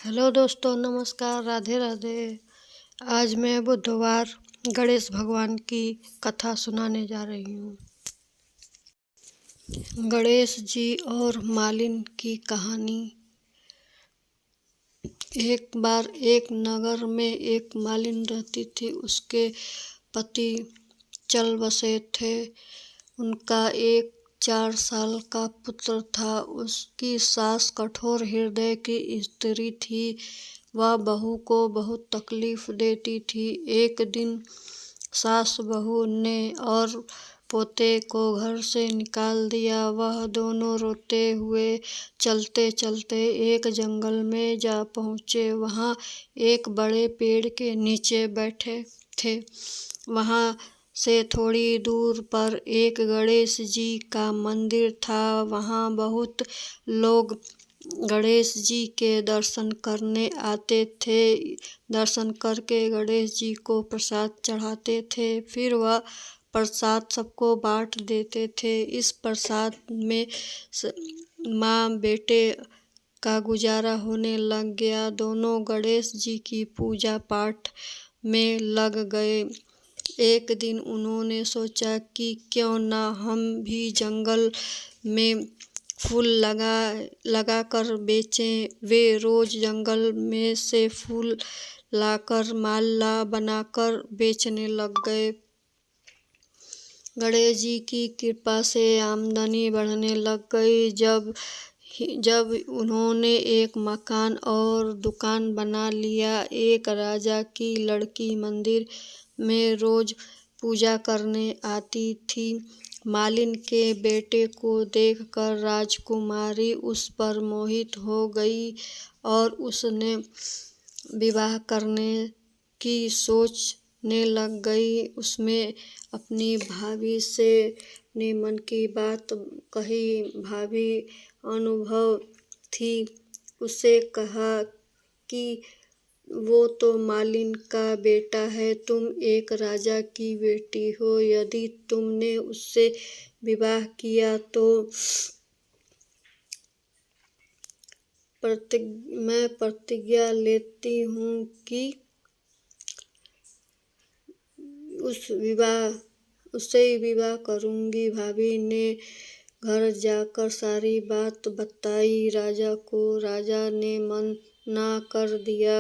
Hello दोस्तों, नमस्कार, राधे राधे। आज मैं बुधवार गणेश भगवान की कथा सुनाने जा रही हूँ। गणेश जी और मालिन की कहानी। एक बार एक नगर में एक मालिन रहती थी। उसके पति चल बसे थे। उनका एक 4 साल का पुत्र था। उसकी सास कठोर हृदय की स्त्री थी। वह बहू को बहुत तकलीफ देती थी। एक दिन सास बहू ने और पोते को घर से निकाल दिया। वह दोनों रोते हुए चलते चलते एक जंगल में जा पहुँचे। वहाँ एक बड़े पेड़ के नीचे बैठे थे। वहाँ से थोड़ी दूर पर एक गणेश जी का मंदिर था। वहाँ बहुत लोग गणेश जी के दर्शन करने आते थे। दर्शन करके गणेश जी को प्रसाद चढ़ाते थे। फिर वह प्रसाद सबको बांट देते थे। इस प्रसाद में माँ बेटे का गुजारा होने लग गया। दोनों गणेश जी की पूजा पाठ में लग गए। एक दिन उन्होंने सोचा कि क्यों ना हम भी जंगल में फूल लगा कर बेचें। वे रोज जंगल में से फूल लाकर माला बनाकर बेचने लग गए। गणेश जी की कृपा से आमदनी बढ़ने लग गई। जब उन्होंने एक मकान और दुकान बना लिया। एक राजा की लड़की मंदिर में रोज पूजा करने आती थी। मालिन के बेटे को देखकर राजकुमारी उस पर मोहित हो गई और उसने विवाह करने की सोचने लग गई। उसने अपनी भाभी से अपने मन की बात कही। भाभी अनुभव थी। उससे कहा कि वो तो मालिन का बेटा है। तुम एक राजा की बेटी हो। यदि तुमने उससे विवाह किया तो मैं प्रतिज्ञा लेती हूँ कि उससे ही विवाह करूँगी। भाभी ने घर जाकर सारी बात बताई राजा को। राजा ने मना कर दिया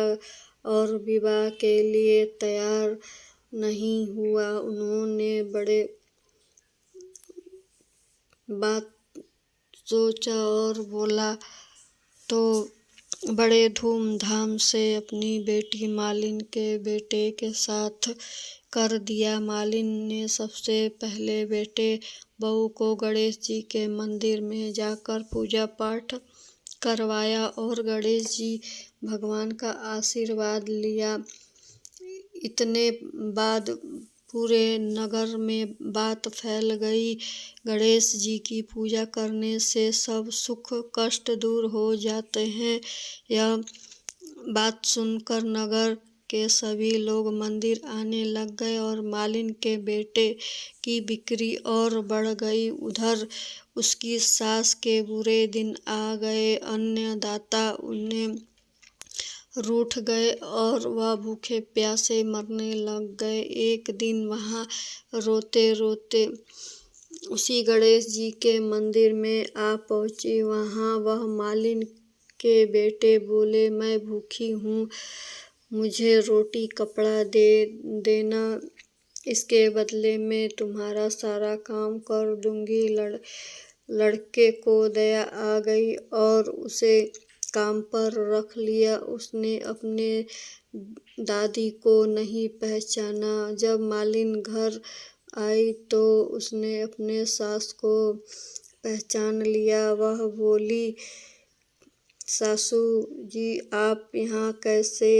और विवाह के लिए तैयार नहीं हुआ। उन्होंने बड़े बात सोचा और बोला तो बड़े धूमधाम से अपनी बेटी मालिन के बेटे के साथ कर दिया। मालिन ने सबसे पहले बेटे बहू को गणेश जी के मंदिर में जाकर पूजा पाठ करवाया और गणेश जी भगवान का आशीर्वाद लिया। इतने बाद पूरे नगर में बात फैल गई। गणेश जी की पूजा करने से सब सुख कष्ट दूर हो जाते हैं। यह बात सुनकर नगर के सभी लोग मंदिर आने लग गए और मालिन के बेटे की बिक्री और बढ़ गई। उधर उसकी सास के बुरे दिन आ गए। अन्य दाता उन्हें रूठ गए और वह भूखे प्यासे मरने लग गए। एक दिन वहाँ रोते रोते उसी गणेश जी के मंदिर में आ पहुँची। वहाँ वह मालिन के बेटे बोले, मैं भूखी हूँ, मुझे रोटी कपड़ा दे देना, इसके बदले में तुम्हारा सारा काम कर दूंगी। लड़के को दया आ गई और उसे काम पर रख लिया। उसने अपने दादी को नहीं पहचाना। जब मालिन घर आई तो उसने अपने सास को पहचान लिया। वह बोली, सासू जी आप यहाँ कैसे?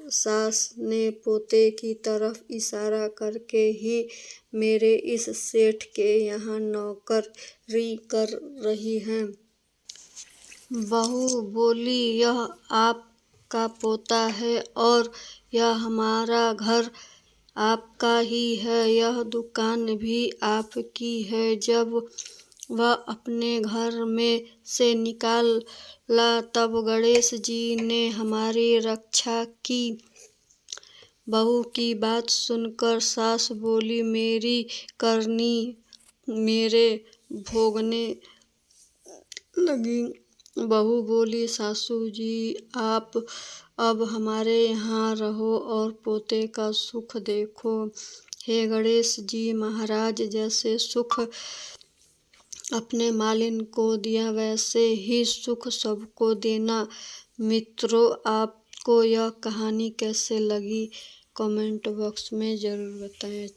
सास ने पोते की तरफ इशारा करके ही मेरे इस सेठ के यहाँ नौकरी कर रही हैं। बहू बोली, यह आपका पोता है और यह हमारा घर आपका ही है, यह दुकान भी आपकी है। जब वह अपने घर में से निकाला। तब गणेश जी ने हमारी रक्षा की। बहू की बात सुनकर सास बोली, मेरी करनी मेरे भोगने लगी। बहू बोली, सासू जी आप अब हमारे यहाँ रहो और पोते का सुख देखो। हे गणेश जी महाराज, जैसे सुख अपने मालिन को दिया वैसे ही सुख सबको देना। मित्रों, आपको यह कहानी कैसे लगी कमेंट बॉक्स में ज़रूर बताएं।